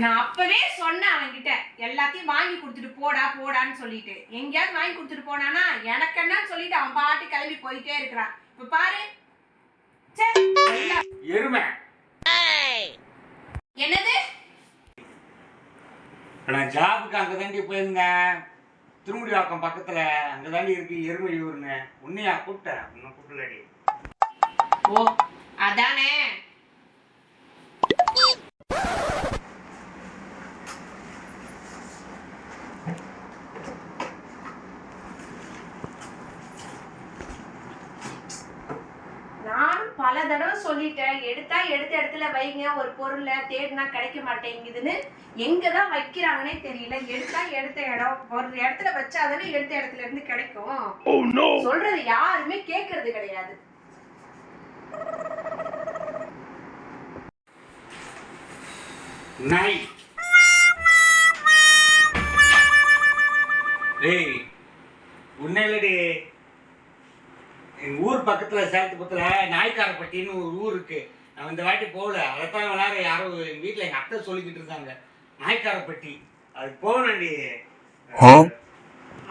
நான் அப்பவே சொன்னேன் அவன்கிட்ட எல்லாத்தையும் வாங்கி கொடுத்துட்டு போடா போடான்னு சொல்லிட்டு. எங்கேயாவது வாங்கி கொடுத்துட்டு போனானா எனக்கு என்னன்னு சொல்லிட்டு அவன் பாட்டு கிளம்பி போயிட்டே இருக்கிறான். இப்ப பாரு. எருமை. என்னது? நான் ஜாபுக்கு அங்க தாண்டி போயிருந்தேன். திருமுடிவாக்கம் பக்கத்துல அங்க தாண்டி இருக்கு எருமை ஊருன்னு. உன்னையா கூப்பிட்டேன்? உன்னை கூப்பிடலடி. ஓ அதானே. நானும் பல தடவை சொல்லிட்டேன், எடுத்தா எடுத்த இடத்துல வைங்க, ஒரு பொருளை தேடினா கிடைக்க மாட்டேங்குதுன்னு. எங்கதான் வைக்கிறாங்கன்னே தெரியல. எடுத்தா எடுத்த இடம், ஒரு இடத்துல வச்சாதானே எடுத்த இடத்துல இருந்து கிடைக்கும். சொல்றது யாருமே கேட்கறது கிடையாது. நாய். டேய் உன்னையிலடி எங்க ஊர் பக்கத்துல சேலத்து பக்கத்துல நாய்க்காரப்பட்டின்னு ஒரு ஊர் இருக்கு. நான் இந்த வாட்டி போகல. அதைத்தான் விளையாட யாரோ எங்க வீட்டுல எங்க அத்தை சொல்லிக்கிட்டு இருந்தாங்க. நாய்க்காரப்பட்டி அது போகணும்டி.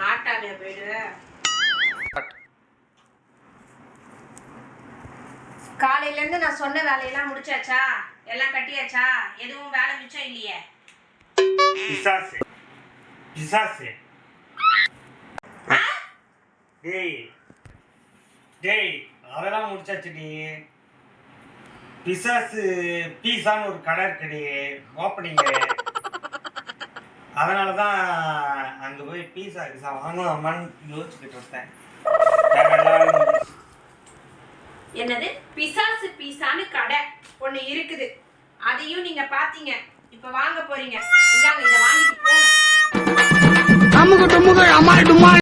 மாட்டாங்க போயிடு. காலையில இருந்து நான் சொன்ன வேலையெல்லாம் முடிச்சாச்சா? எல்லாம் கட்டியாச்சா? எதுவும் வேலை மிச்சம் இல்லையே? பிசாசு பிசாசு. டேய் டேய் அதெல்லாம் முடிச்சாச்சுடி. பிசாசு பீஸான்னு ஒரு கடை இருக்குடி, ஓப்பனிங்கு. அதனால தான் அங்கே போய் பீஸா வாங்கலாமான்னு யோசிச்சுக்கிட்டு இருந்தேன். என்னது? பிசாசு பீஸான்னு கடை ஒண்ணு இருக்குது, அதையும் நீங்க பாத்தீங்க. இப்ப வாங்க போறீங்க. இந்தாங்க, இதை வாங்கிட்டு போங்க.